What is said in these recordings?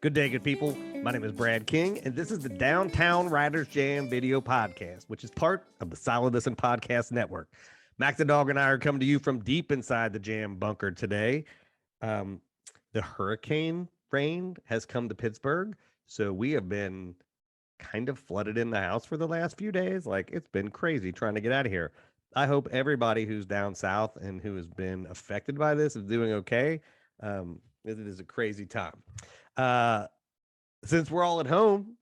Good day, good people. My name is Brad King, and this is the Downtown Riders Jam video podcast, which is part of the Solid Listen Podcast Network. Max the Dog and I are coming to you from deep inside the Jam bunker today. The hurricane rain has come to Pittsburgh, so we have been kind of flooded in the house for the last few days. Like, it's been crazy trying to get out of here. I hope everybody who's down south and who has been affected by this is doing okay. It is a crazy time. Since we're all at home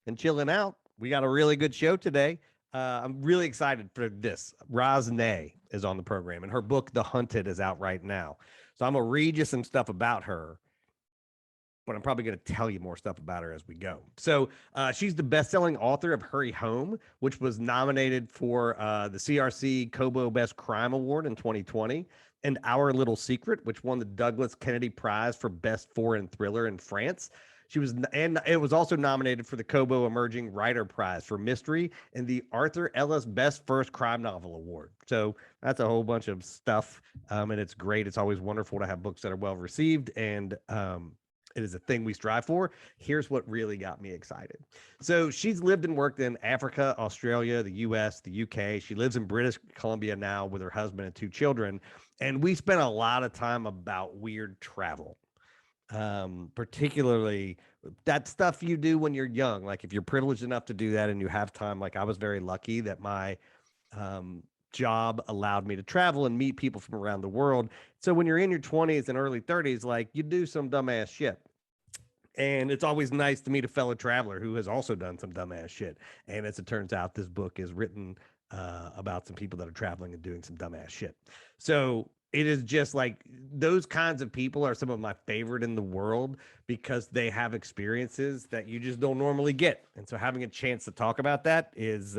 and chilling out, we got a really good show today. I'm really excited for this. Roz Nay is on the program, and her book, The Hunted, is out right now. So I'm going to read you some stuff about her, but I'm probably going to tell you more stuff about her as we go. So she's the best-selling author of Hurry Home, which was nominated for the CRC Kobo Best Crime Award in 2020, and Our Little Secret, which won the Douglas Kennedy Prize for Best Foreign Thriller in France. And it was also nominated for the Kobo Emerging Writer Prize for Mystery and the Arthur Ellis Best First Crime Novel Award. So that's a whole bunch of stuff, and it's great. It's always wonderful to have books that are well received, and it is a thing we strive for. Here's what really got me excited. So she's lived and worked in Africa, Australia, the US, the UK. She lives in British Columbia now with her husband and 2 children. And we spent a lot of time about weird travel, particularly that stuff you do when you're young. Like if you're privileged enough to do that and you have time, like I was very lucky that my job allowed me to travel and meet people from around the world. So when you're in your 20s and early 30s, like you do some dumbass shit. And it's always nice to meet a fellow traveler who has also done some dumbass shit. And as it turns out, this book is written about some people that are traveling and doing some dumbass shit. So it is just like those kinds of people are some of my favorite in the world because they have experiences that you just don't normally get. And so having a chance to talk about that is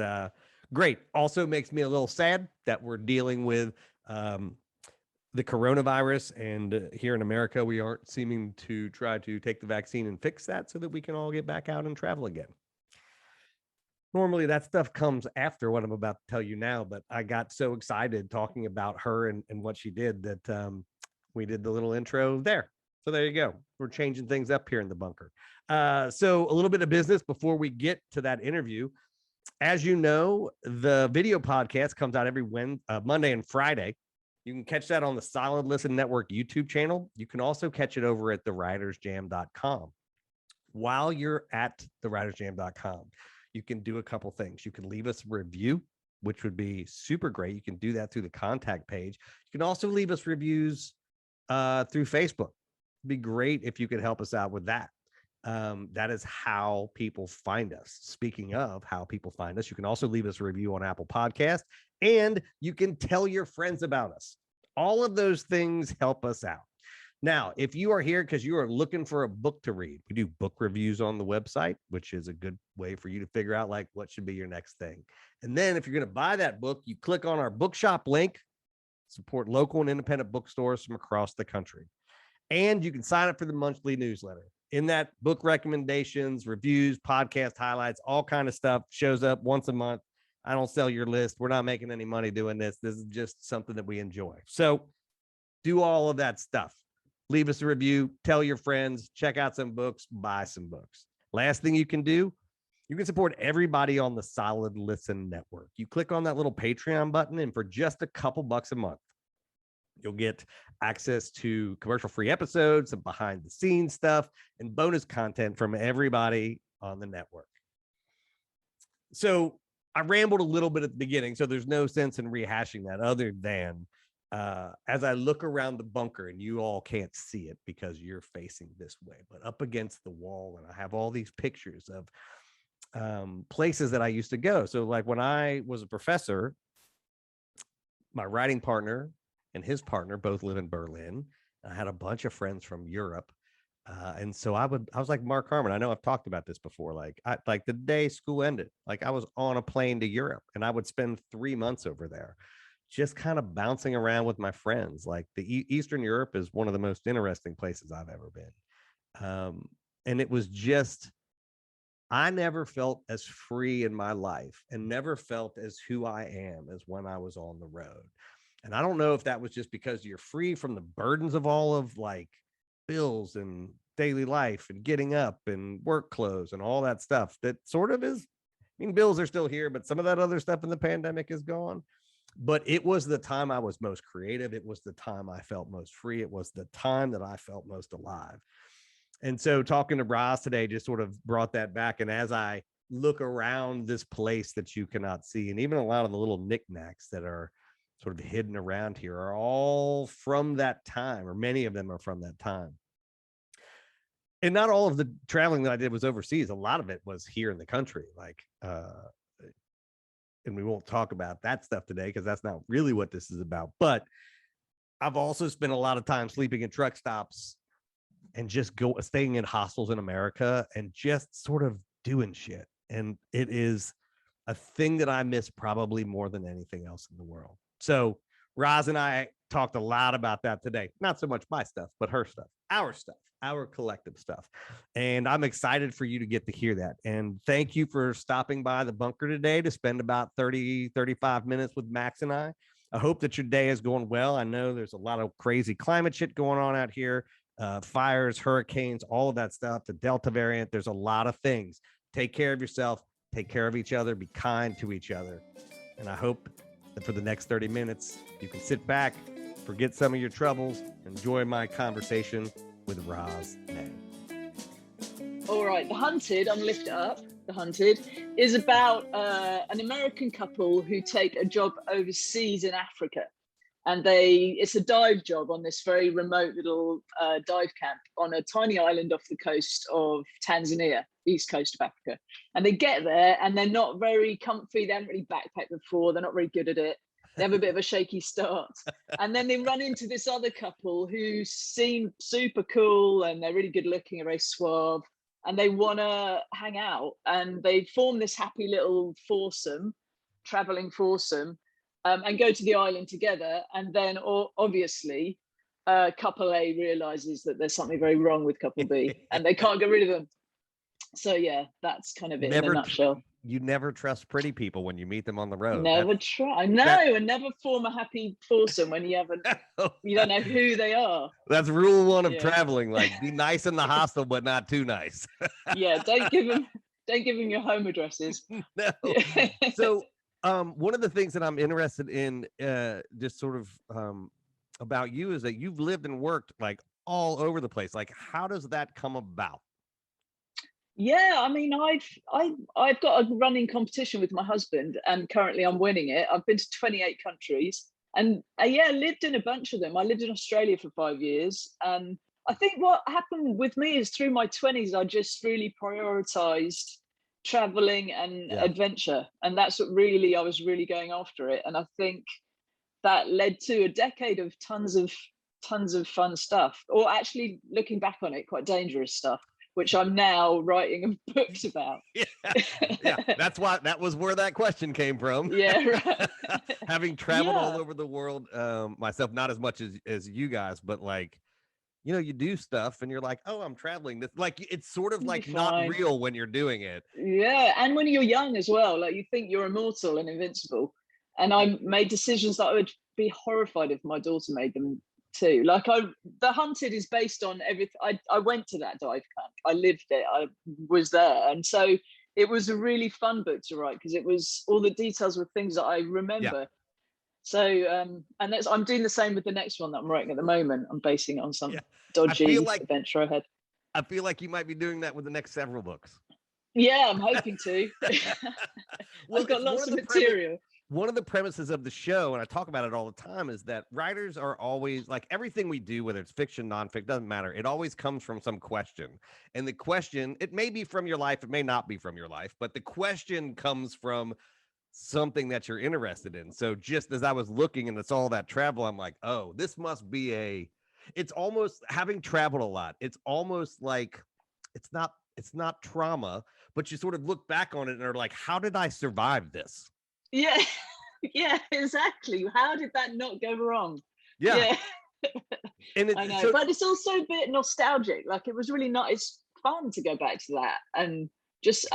great. Also makes me a little sad that we're dealing with the coronavirus, and here in America, we aren't seeming to try to take the vaccine and fix that so that we can all get back out and travel again. Normally that stuff comes after what I'm about to tell you now, but I got so excited talking about her and what she did that we did the little intro there. So there you go. We're changing things up here in the bunker. So a little bit of business before we get to that interview. As you know, the video podcast comes out every Monday and Friday. You can catch that on the Solid Listen Network YouTube channel. You can also catch it over at theridersjam.com. While you're at theridersjam.com, you can do a couple things. You can leave us a review, which would be super great. You can do that through the contact page. You can also leave us reviews through Facebook. It'd be great if you could help us out with that. That is how people find us. Speaking of how people find us, you can also leave us a review on Apple Podcasts, and you can tell your friends about us. All of those things help us out. Now, if you are here because you are looking for a book to read, we do book reviews on the website, which is a good way for you to figure out like what should be your next thing. And then if you're going to buy that book, you click on our bookshop link, support local and independent bookstores from across the country. And you can sign up for the monthly newsletter. In that, book recommendations, reviews, podcast highlights, all kind of stuff shows up once a month. I don't sell your list. We're not making any money doing this. This is just something that we enjoy. So do all of that stuff. Leave us a review, tell your friends, check out some books, buy some books. Last thing you can do, you can support everybody on the Solid Listen Network. You click on that little Patreon button, and for just a couple bucks a month, you'll get access to commercial-free episodes, some behind-the-scenes stuff, and bonus content from everybody on the network. So I rambled a little bit at the beginning, so there's no sense in rehashing that other than as I look around the bunker, and you all can't see it because you're facing this way, but up against the wall, and I have all these pictures of places that I used to go. So like when I was a professor, my writing partner and his partner both live in Berlin. I had a bunch of friends from Europe. And so I was like Mark Harmon. I know I've talked about this before. Like the day school ended, like I was on a plane to Europe, and I would spend 3 months over there, just kind of bouncing around with my friends. Like the Eastern Europe is one of the most interesting places I've ever been. And it was just, I never felt as free in my life and never felt as who I am as when I was on the road. And I don't know if that was just because you're free from the burdens of all of like bills and daily life and getting up and work clothes and all that stuff that sort of is, I mean, bills are still here, but some of that other stuff in the pandemic is gone. But it was the time I was most creative. It was the time I felt most free. It was the time that I felt most alive. And so talking to Roz today just sort of brought that back. And as I look around this place that you cannot see, and even a lot of the little knickknacks that are sort of hidden around here are all from that time, or many of them are from that time. And not all of the traveling that I did was overseas. A lot of it was here in the country, like, and we won't talk about that stuff today because that's not really what this is about. But I've also spent a lot of time sleeping in truck stops and just staying in hostels in America and just sort of doing shit. And it is a thing that I miss probably more than anything else in the world. So Roz and I talked a lot about that today. Not so much my stuff, but her stuff, our collective stuff. And I'm excited for you to get to hear that. And thank you for stopping by the bunker today to spend about 35 minutes with Max and I. I hope that your day is going well. I know there's a lot of crazy climate shit going on out here, fires, hurricanes, all of that stuff, the Delta variant. There's a lot of things. Take care of yourself, take care of each other, be kind to each other. And I hope that for the next 30 minutes, you can sit back, forget some of your troubles, enjoy my conversation with Roz Nay. All right, The Hunted, I'm Lift Up. The Hunted is about an American couple who take a job overseas in Africa. And it's a dive job on this very remote little dive camp on a tiny island off the coast of Tanzania, east coast of Africa. And they get there and they're not very comfy. They haven't really backpacked before. They're not very good at it. They have a bit of a shaky start. And then they run into this other couple who seem super cool and they're really good looking, very suave. And they want to hang out. And they form this happy little foursome, traveling foursome. And go to the island together. And then obviously couple A realizes that there's something very wrong with couple B and they can't get rid of them. So yeah, that's kind of it in a nutshell. You never trust pretty people when you meet them on the road. Never try. No, and never form a happy foursome when you haven't, you don't know who they are. That's rule one of traveling. Like, be nice in the hostel, but not too nice. Yeah, don't give them your home addresses. No. So one of the things that I'm interested in just sort of about you is that you've lived and worked like all over the place. Like, how does that come about? Yeah, I mean, I've got a running competition with my husband and currently I'm winning it. I've been to 28 countries and lived in a bunch of them. I lived in Australia for 5 years. And I think what happened with me is through my 20s, I just really prioritized traveling and adventure, and that's what I was really going after it. And I think that led to a decade of tons of fun stuff, or actually looking back on it, quite dangerous stuff, which I'm now writing books about. Yeah, that was where that question came from. Yeah, right. Having traveled all over the world myself, not as much as you guys, but like, you know, you do stuff and you're like, oh, I'm traveling this. Like, it's sort of like not real when you're doing it. Yeah. And when you're young as well, like you think you're immortal and invincible. And I made decisions that I would be horrified if my daughter made them too. Like The Hunted is based on everything. I went to that dive camp. I lived it. I was there. And so it was a really fun book to write because it was all the details were things that I remember. Yeah. So, and I'm doing the same with the next one that I'm writing at the moment. I'm basing it on some dodgy adventure I had. I feel like you might be doing that with the next several books. Yeah, I'm hoping to. Well, I've got lots of material. One of the premises of the show, and I talk about it all the time, is that writers are always like everything we do, whether it's fiction, nonfiction, doesn't matter. It always comes from some question. And the question, it may be from your life, it may not be from your life, but the question comes from something that you're interested in. So just as I was looking and it's all that travel, I'm like, oh, this must be it's almost, having traveled a lot, it's almost like it's not trauma, but you sort of look back on it and are like, how did I survive this? Yeah. Yeah, exactly. How did that not go wrong? Yeah. And I know, but it's also a bit nostalgic. Like, it was really it's fun to go back to that and just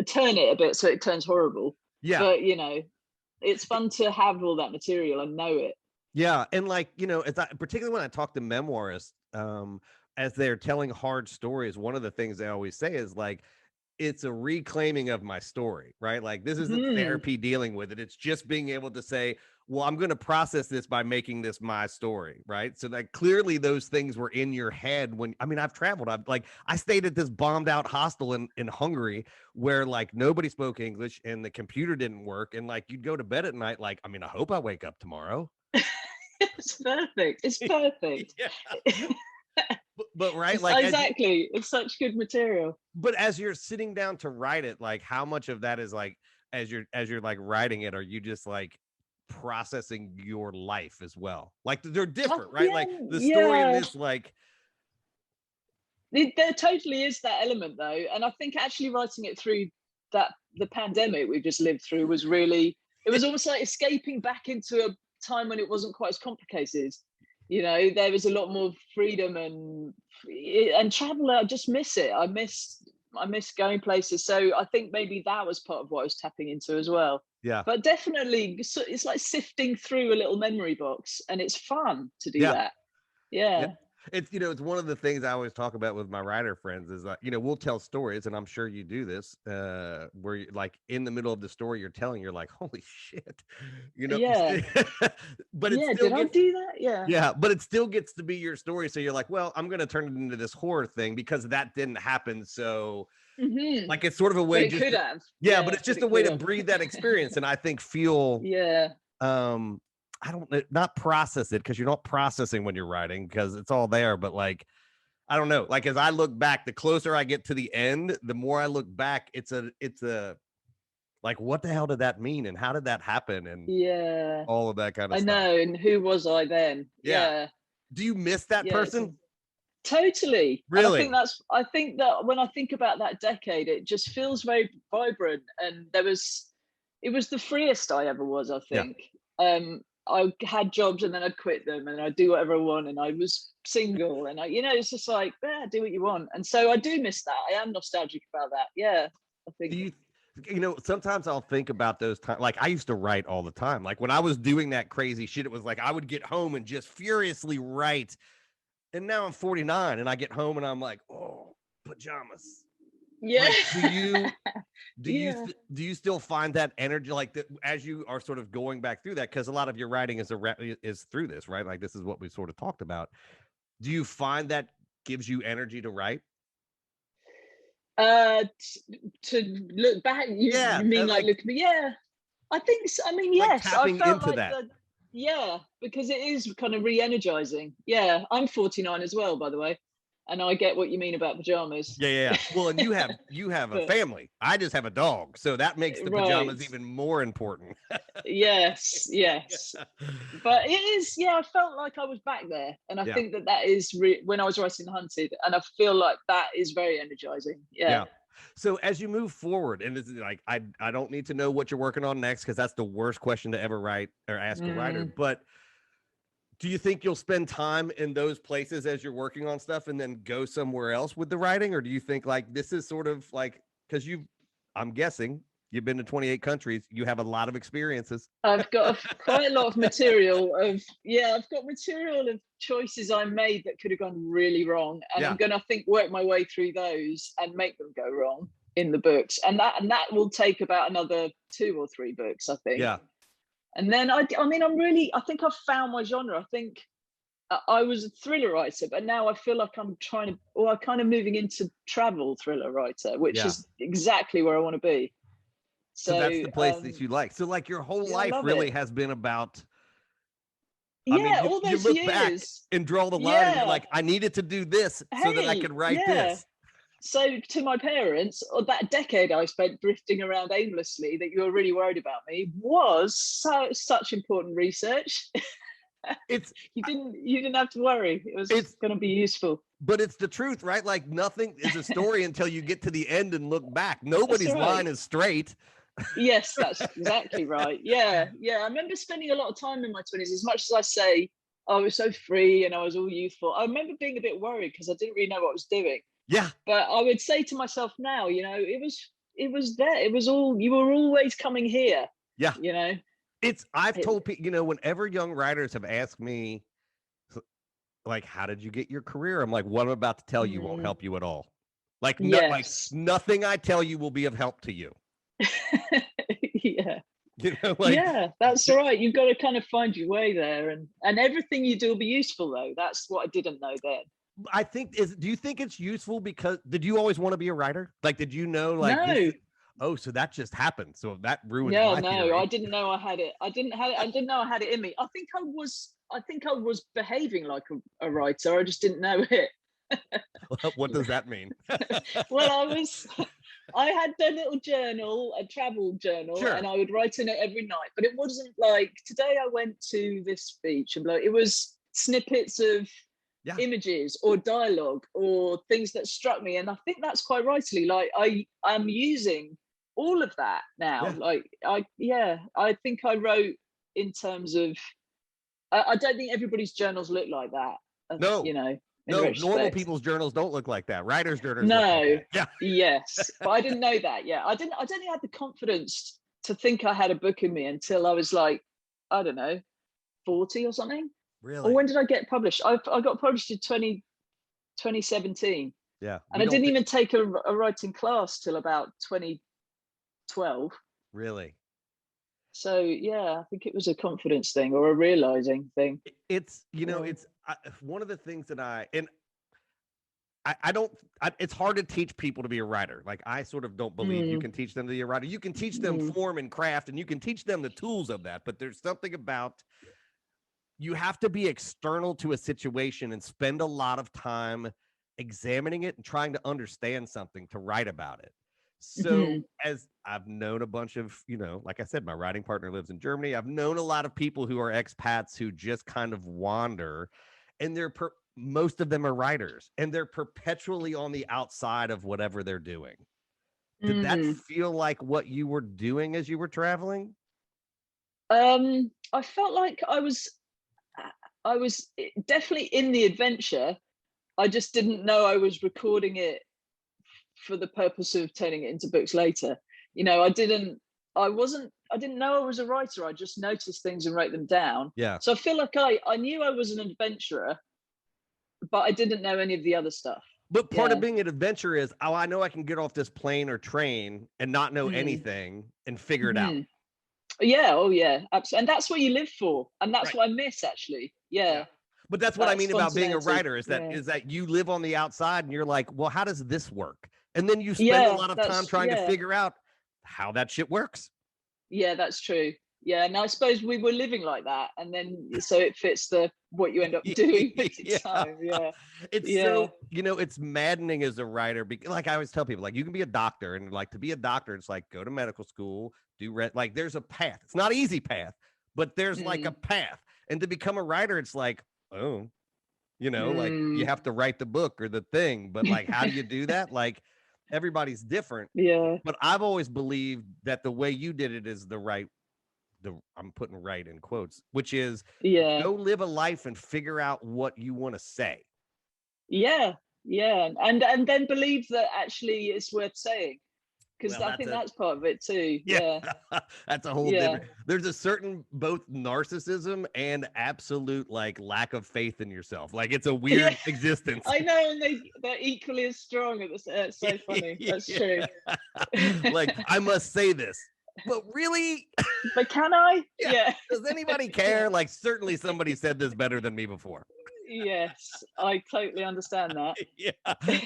turn it a bit so it turns horrible. Yeah. But, you know, it's fun to have all that material and know it. Yeah. And like, you know, particularly when I talk to memoirists, as they're telling hard stories, one of the things they always say is like, it's a reclaiming of my story, right? Like this isn't therapy dealing with it. It's just being able to say, well, I'm going to process this by making this my story, right? So that clearly those things were in your head when, I mean, I've traveled. I stayed at this bombed out hostel in Hungary where like nobody spoke English and the computer didn't work. And like you'd go to bed at night, like, I mean, I hope I wake up tomorrow. It's perfect. It's perfect. But right, like exactly, it's such good material. But as you're sitting down to write it, like how much of that is like as you're like writing it, are you just like processing your life as well? Like they're different, right? Like the story in this, like there totally is that element though, and I think actually writing it through the pandemic we just lived through was really, it was almost like escaping back into a time when it wasn't quite as complicated. You know, there was a lot more freedom and travel. I just miss it. I miss going places. So I think maybe that was part of what I was tapping into as well. Yeah. But definitely, it's like sifting through a little memory box, and it's fun to do that. Yeah. It's, you know, it's one of the things I always talk about with my writer friends is like, you know, we'll tell stories, and I'm sure you do this, where you, like in the middle of the story you're telling, you're like, holy shit, you know. But it still did I do that? Yeah, but it still gets to be your story. So you're like, well, I'm gonna turn it into this horror thing because that didn't happen. So like it's sort of a way. But it could have. Yeah, but it's just a way to breathe that experience, and I think feel I don't, not process it, because you're not processing when you're writing because it's all there. But like, I don't know, like as I look back, the closer I get to the end, the more I look back, it's a like, what the hell did that mean? And how did that happen? And all of that kind of stuff. I know. And who was I then? Yeah. Do you miss that person? Totally. Really? And I think that when I think about that decade, it just feels very vibrant. And it was the freest I ever was, I think. I had jobs and then I'd quit them and I'd do whatever I want, and I was single, and it's just like, do what you want. And so I do miss that. I am nostalgic about that. Yeah, I think. You know, sometimes I'll think about those times. Like I used to write all the time. Like when I was doing that crazy shit, it was like I would get home and just furiously write. And now I'm 49 and I get home and I'm like, oh, pajamas. Yeah. Like, do you still find that energy like that as you are sort of going back through that? Because a lot of your writing is through this, right? Like this is what we sort of talked about. Do you find that gives you energy to write? To look back, you mean like look? Yeah, I think so. I mean, yes, tapping I felt into like that. Because it is kind of re-energizing. Yeah, I'm 49 as well, by the way, and I get what you mean about pajamas. Yeah. Well, and you have a family. I just have a dog, so that makes the pajamas even more important. Yes. But it is. Yeah, I felt like I was back there, and I think that is when I was writing Hunted, and I feel like that is very energizing. Yeah. So as you move forward, and this is like, I don't need to know what you're working on next, because that's the worst question to ever write or ask a writer. But do you think you'll spend time in those places as you're working on stuff and then go somewhere else with the writing? Or do you think like this is sort of like, because I'm guessing you've been to 28 countries, you have a lot of experiences. I've got quite a lot of material I've got material of choices I made that could have gone really wrong. And I'm going to, work my way through those and make them go wrong in the books. And that will take about another 2 or 3 books, I think. Yeah. And then I think I've found my genre. I think I was a thriller writer, but now I feel like I'm kind of moving into travel thriller writer, which is exactly where I want to be. So that's the place that you like. So like your whole life really has been about, all those you look years. back and draw the line and you're like, I needed to do this so that I could write this. So to my parents, that decade I spent drifting around aimlessly that you were really worried about me was such important research. You didn't have to worry. It's going to be useful. But it's the truth, right? Like nothing is a story until you get to the end and look back. Nobody's line is straight. Yes, that's exactly right. Yeah. I remember spending a lot of time in my 20s. As much as I say I was so free and I was all youthful, I remember being a bit worried because I didn't really know what I was doing. Yeah. But I would say to myself now, it was there. It was all, you were always coming here. Yeah. I've told people, whenever young writers have asked me, like, how did you get your career? I'm like, what I'm about to tell you won't Mm, help you at all. Like, like yes. nothing I tell you will be of help to you. Yeah. Like, Yeah, that's right. You've got to kind of find your way there, and everything you do will be useful though. That's what I didn't know then. I think do you think it's useful because did you always want to be a writer? Like, did you know like this? No. Oh, so that just happened. So that ruins Yeah, my no, I theory. didn't know I had it. I didn't know I had it in me. I think I was behaving like a writer. I just didn't know it. What does that mean? Well, I had a little journal, a travel journal, and Sure. I would write in it every night. But it wasn't like today I went to this beach and like it was snippets of Yeah. images or dialogue or things that struck me. And I think that's quite rightly like I'm using all of that now. Yeah. Like I think I wrote in terms of I don't think everybody's journals look like that, No, you know, in no, normal retrospect. people's journals don't look like that. Writers' journals look like No, that. Yeah. yes, but I didn't know that. Yeah, I don't think I had the confidence to think I had a book in me until I was like, I don't know, 40 or something. Or Really? when did I get published? I got published in 2017, Yeah. and We I don't didn't think even take a writing class till about 2012. really. So yeah, I think it was a confidence thing or a realizing thing. It's, Yeah. it's one of the things that I don't, it's hard to teach people to be a writer. Like, I sort of don't believe you Mm, can teach them to be a writer. You can teach them mm, form and craft and you can teach them the tools of that. But there's something about you have to be external to a situation and spend a lot of time examining it and trying to understand something to write about it. So, mhm, as I've known a bunch of, like I said, my writing partner lives in Germany. I've known a lot of people who are expats who just kind of wander, and most of them are writers, and they're perpetually on the outside of whatever they're doing. Did that mm. feel like what you were doing as you were traveling? I felt like I was definitely in the adventure. I just didn't know I was recording it for the purpose of turning it into books later. You know, I didn't know I was a writer. I just noticed things and wrote them down. Yeah. So I feel like I knew I was an adventurer, but I didn't know any of the other stuff. But part of Yeah. being an adventure is, oh, I know I can get off this plane or train and not know Mm. anything and figure it out. Hmm. Yeah. Oh, yeah. Absolutely. And that's what you live for. And that's Right. what I miss, actually. Yeah. Yeah. But that's what I That mean about being a spontaneity. writer is that Yeah. you live on the outside and you're like, well, how does this work? And then you spend a Yeah. lot of time trying to Yeah. figure out how that shit works. Yeah, that's true. Yeah, and I suppose we were living like that, and then so it fits the what you end up doing with your Yeah. time. Yeah, It's yeah. so, it's maddening as a writer because, like I always tell people, like, you can be a doctor, and like to be a doctor, it's like go to medical school, like there's a path. It's not an easy path, but there's like a Mm, path. And to become a writer, it's like, oh, like you mm. have to write the book or the thing, but like, how do you do that? Like, everybody's different. Yeah, But I've always believed that the way you did it is I'm putting right in quotes, which is yeah, go live a life and figure out what you want to say. yeah, yeah, and then believe that actually it's worth saying because Well, I think that's part of it too. yeah, Yeah, that's a whole yeah, different. There's a certain both narcissism and absolute like lack of faith in yourself. Like, it's a yeah. weird existence. I know, and they're equally as strong at this. It's so funny. That's true. Yeah. Like, I must say this, but really, But can I? yeah. Yeah. Does anybody Yeah. care? Like, certainly somebody said this better than me before. Yes, I totally understand that. Yeah.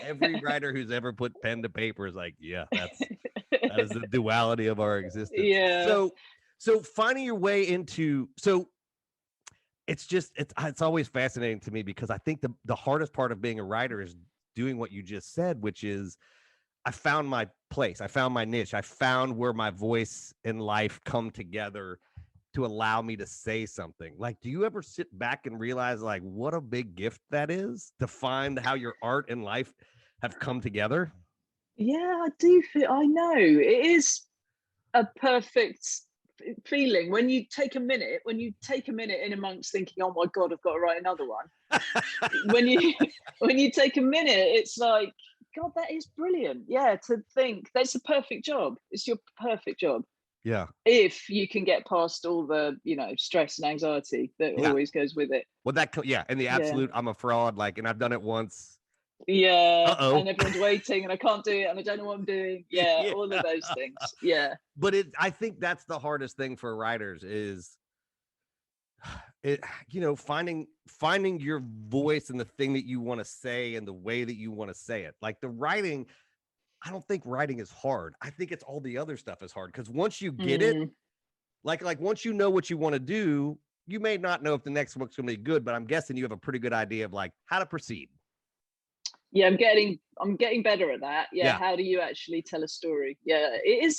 Every writer who's ever put pen to paper is like, yeah, that is the duality of our existence. Yeah. So finding your way into, so it's always fascinating to me because I think the hardest part of being a writer is doing what you just said, which is I found my place. I found my niche. I found where my voice and life come together to allow me to say something. Like, do you ever sit back and realize like what a big gift that is to find how your art and life have come together? Yeah, I do feel, I know it is a perfect feeling when you take a minute in amongst thinking, oh my God, I've got to write another one. When you when you take a minute, it's like, God, that is brilliant. Yeah, to think that's a perfect job. It's your perfect job. Yeah. if you can get past all the, stress and anxiety that Yeah. always goes with it. Well, yeah. And the absolute, I'm a fraud. Like, and I've done it once. Yeah. Uh-oh. And everyone's waiting and I can't do it and I don't know what I'm doing. Yeah. Yeah. All of those things. Yeah. But I think that's the hardest thing for writers is it, finding your voice and the thing that you want to say and the way that you want to say it. Like the writing, I don't think writing is hard. I think it's all the other stuff is hard, because once you get it, like once you know what you want to do, you may not know if the next book's going to be good, but I'm guessing you have a pretty good idea of like how to proceed. Yeah, I'm getting better at that. Yeah. How do you actually tell a story? Yeah,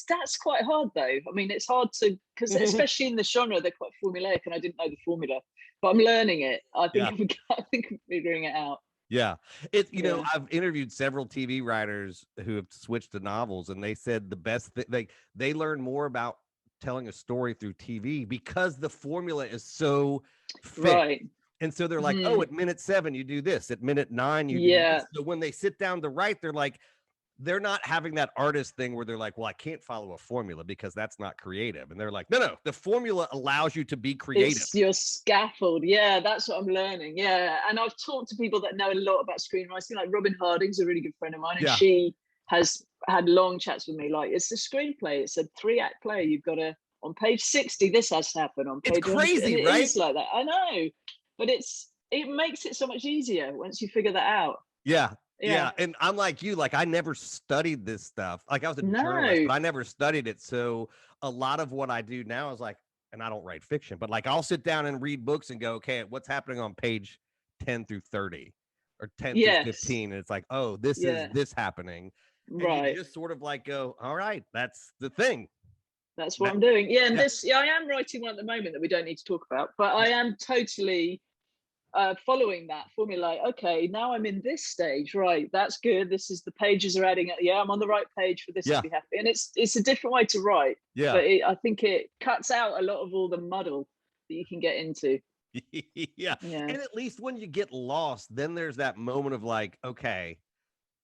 that's quite hard though. I mean, it's hard to, because especially in the genre, they're quite formulaic and I didn't know the formula, but I'm learning it. I think I'm figuring it out. Yeah. I've interviewed several TV writers who have switched to novels, and they said the best thing, they learn more about telling a story through TV because the formula is so fixed. Right. And so they're like, oh, at minute 7, you do this. At minute 9, you do this. So when they sit down to write, they're not having that artist thing where they're like, well, I can't follow a formula because that's not creative. And they're like, no, the formula allows you to be creative. It's your scaffold. Yeah, that's what I'm learning. Yeah. And I've talked to people that know a lot about screenwriting, like Robin Harding's a really good friend of mine. And she has had long chats with me. Like, it's a screenplay. It's a 3-act play. You've got to, on page 60, this has to happen. On page, it's crazy, right? It's like that. I know. But it makes it so much easier once you figure that out. Yeah. And I'm like you, like I never studied this stuff. Like I was a journalist, but I never studied it. So a lot of what I do now is like, and I don't write fiction, but like I'll sit down and read books and go, okay, what's happening on page 10 through 30 or 10 through 15? And it's like, oh, this is this happening. And you just sort of like go, all right, that's the thing. That's what I'm doing. Yeah. And I am writing one at the moment that we don't need to talk about, but I am totally following that formula. Like, okay, now I'm in this stage, right? That's good. This is the pages are adding. Yeah, I'm on the right page for this to be happy. And it's a different way to write. Yeah. But I think it cuts out a lot of all the muddle that you can get into. Yeah. And at least when you get lost, then there's that moment of like, okay,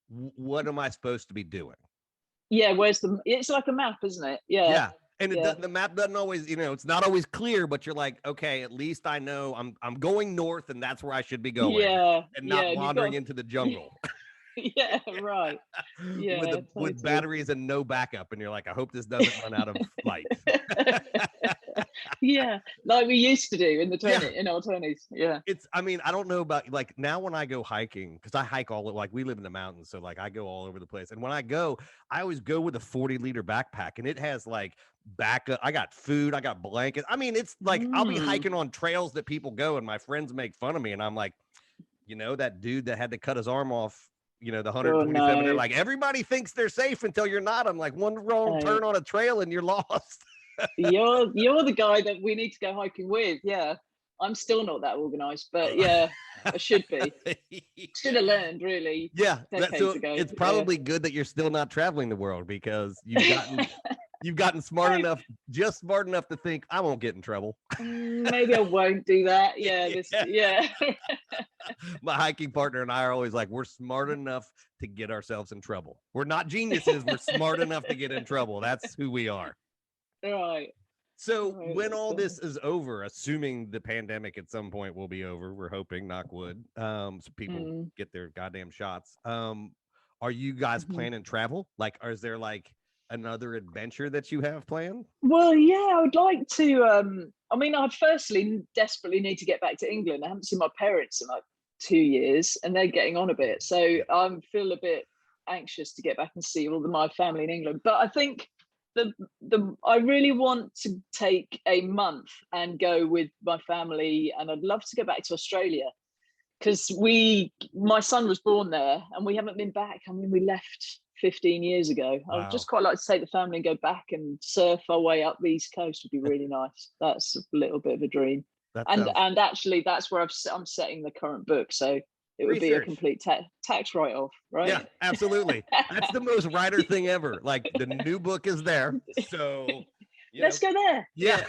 what am I supposed to be doing? Yeah, it's like a map, isn't it? Yeah. And the map doesn't always, it's not always clear, but you're like, okay, at least I know I'm going north and that's where I should be going. Yeah. And not wandering into the jungle. Yeah, right. Yeah. With batteries and no backup. And you're like, I hope this doesn't run out of light. Yeah, like we used to do in our 20s. Yeah. I don't know about like now when I go hiking, because I hike like we live in the mountains, so like I go all over the place. And when I always go with a 40-liter backpack, and it has like backup. I got food, I got blankets. I mean, it's like I'll be hiking on trails that people go, and my friends make fun of me, and I'm like, that dude that had to cut his arm off, the 127. They're like, everybody thinks they're safe until you're not. I'm like, one wrong turn on a trail and you're lost. You're the guy that we need to go hiking with. Yeah, I'm still not that organized, but yeah, I should be. Should have learned really. Yeah, it's probably good that you're still not traveling the world, because you've gotten smart enough to think I won't get in trouble. Maybe I won't do that. Yeah. My hiking partner and I are always like, we're smart enough to get ourselves in trouble. We're not geniuses. We're smart enough to get in trouble. That's who we are. Right. So when all this is over, assuming the pandemic at some point will be over, we're hoping, knock wood, so people get their goddamn shots. Are you guys planning travel? Like, is there like another adventure that you have planned? Well, yeah, I would like to. I firstly desperately need to get back to England. I haven't seen my parents in like 2 years, and they're getting on a bit. So I feel a bit anxious to get back and see all my family in England. But I think I really want to take a month and go with my family, and I'd love to go back to Australia, because my son was born there and we haven't been back. I mean, we left 15 years ago. Wow. I'd just quite like to take the family and go back and surf our way up the East Coast. Would be really nice. That's a little bit of a dream. And actually that's where I'm setting the current book, so it would be a complete tax write-off, right? Yeah, absolutely. That's the most writer thing ever. Like, the new book is there, so let's go there. Yeah.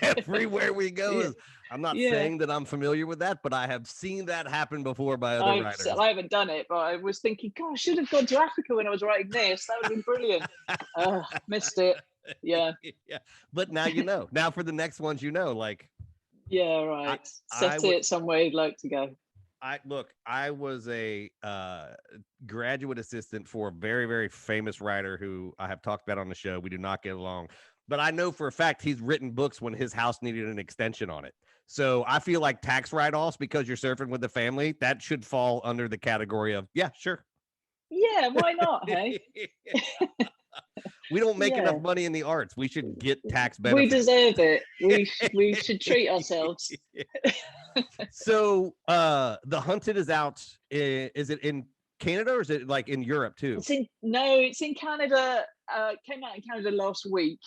Everywhere we go I'm not saying that I'm familiar with that, but I have seen that happen before by other writers. I haven't done it, but I was thinking, God, I should have gone to Africa when I was writing this. That would have been brilliant. Missed it. Yeah. Yeah. But now you know. Now for the next ones, like Yeah, right. I Set would it somewhere you'd like to go. I was a graduate assistant for a very, very famous writer who I have talked about on the show. We do not get along, but I know for a fact he's written books when his house needed an extension on it. So I feel like tax write-offs because you're surfing with the family, that should fall under the category of, yeah, sure. Yeah, why not? Hey. We don't make enough Yeah. money in the arts. We should get tax We benefits. deserve it. We should treat ourselves. So The Hunted is out. Is it in Canada or is it like in Europe too? It's in Canada. Came out in Canada last week.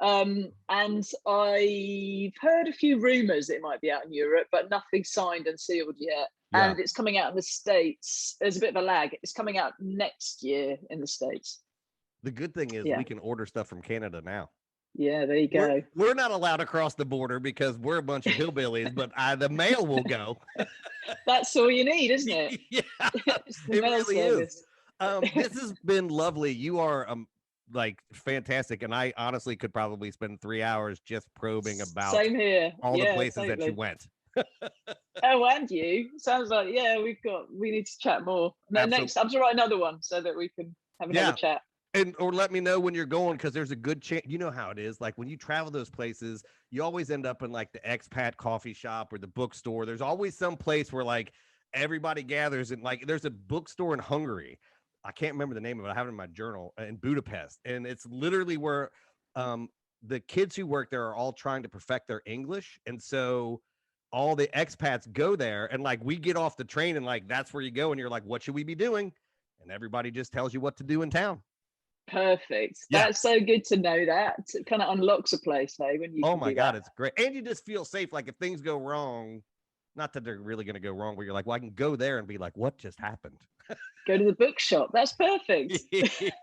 And I've heard a few rumors it might be out in Europe, but nothing signed and sealed yet. Yeah. And it's coming out in the States. There's a bit of a lag. It's coming out next year in the States. The good thing is we can order stuff from Canada now. Yeah, there you go. We're not allowed to cross the border because we're a bunch of hillbillies, but the mail will go. That's all you need, isn't it? Yeah, it really is. This has been lovely. You are like fantastic, and I honestly could probably spend 3 hours just probing about Same here. all the places that you went. Oh, and you sounds like we need to chat more. Next, I'm to write another one so that we can have another chat. Or let me know when you're going, because there's a good chance. You know how it is. Like when you travel those places, you always end up in like the expat coffee shop or the bookstore. There's always some place where like everybody gathers, and like there's a bookstore in Hungary. I can't remember the name of it. I have it in my journal, in Budapest, and it's literally where the kids who work there are all trying to perfect their English, and so all the expats go there, and like we get off the train, and like that's where you go, and you're like, what should we be doing? And everybody just tells you what to do in town. Perfect. Yeah. That's so good to know. That it kind of unlocks a place, hey, when you oh my god, it's great. And you just feel safe. Like if things go wrong, not that they're really going to go wrong, where you're like, well, I can go there and be like, what just happened? Go to the bookshop. That's perfect.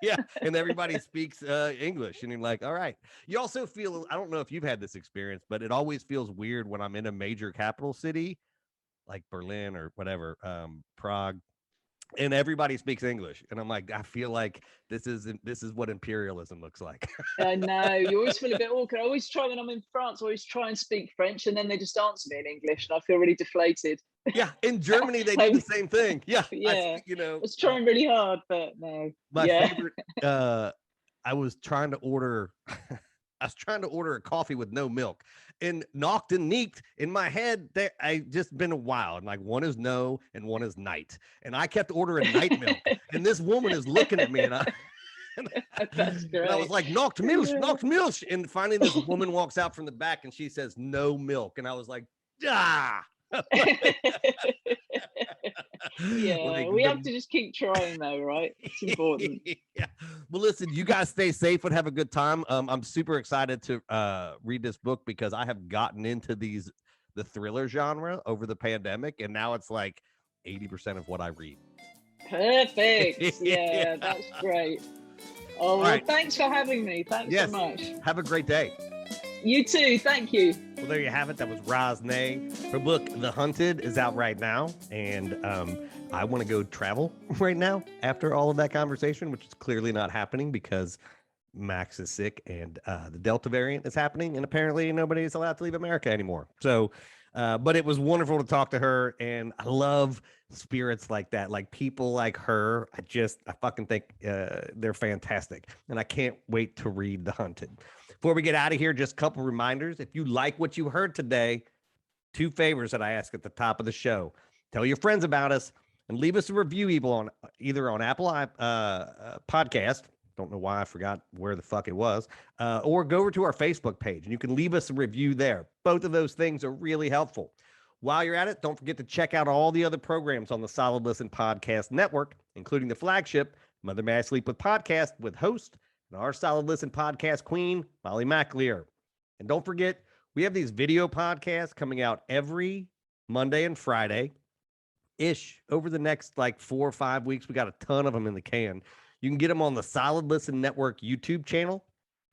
Yeah, and everybody speaks English, and you're like, all right. You also feel, I don't know if you've had this experience, but it always feels weird when I'm in a major capital city like Berlin or whatever, Prague, and everybody speaks English, and I'm like, I feel like this is what imperialism looks like. I know, you always feel a bit awkward. I always try when I'm in France, I always try and speak French, and then they just answer me in English, and I feel really deflated. Yeah, in Germany they do the same thing. Yeah, yeah. I was trying really hard, but no. My favorite. I was trying to order. I was trying to order a coffee with no milk, and knocked and neeked in my head. There, I just been a while, and like one is no and one is night, and I kept ordering night milk, and this woman is looking at me, and That's great. And I was like, knocked milk, and finally this woman walks out from the back, and she says no milk, and I was like, ah. Yeah, like, we have to just keep trying though, right? It's important. Yeah. Well, listen, you guys stay safe and have a good time. I'm super excited to read this book because I have gotten into the thriller genre over the pandemic, and now it's like 80% of what I read. Perfect. Yeah, that's great. Oh, well, right. Thanks for having me. Thanks so much. Have a great day. You too. Thank you. Well, there you have it. That was Roz Nay. Her book, The Hunted, is out right now. And I want to go travel right now after all of that conversation, which is clearly not happening because Max is sick and the Delta variant is happening. And apparently nobody is allowed to leave America anymore. So, but it was wonderful to talk to her. And I love spirits like that, like people like her. I fucking think they're fantastic. And I can't wait to read The Hunted. Before we get out of here, just a couple reminders. If you like what you heard today, 2 favors that I ask at the top of the show. Tell your friends about us and leave us a review either on Apple Podcast. Don't know why I forgot where the fuck it was. Or go over to our Facebook page and you can leave us a review there. Both of those things are really helpful. While you're at it, don't forget to check out all the other programs on the Solid Listen Podcast Network, including the flagship Mother May I Sleep With podcast with host and our Solid Listen podcast queen, Molly McAleer. And don't forget, we have these video podcasts coming out every Monday and Friday-ish over the next like 4 or 5 weeks. We got a ton of them in the can. You can get them on the Solid Listen Network YouTube channel,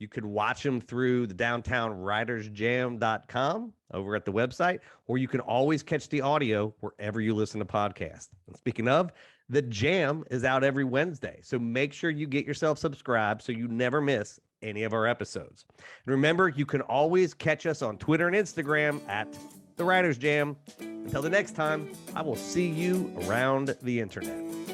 You could watch them through the downtownwritersjam.com over at the website, or you can always catch the audio wherever you listen to podcasts. And speaking of, the Jam is out every Wednesday. So make sure you get yourself subscribed so you never miss any of our episodes. And remember, you can always catch us on Twitter and Instagram at The Writers Jam. Until the next time, I will see you around the internet.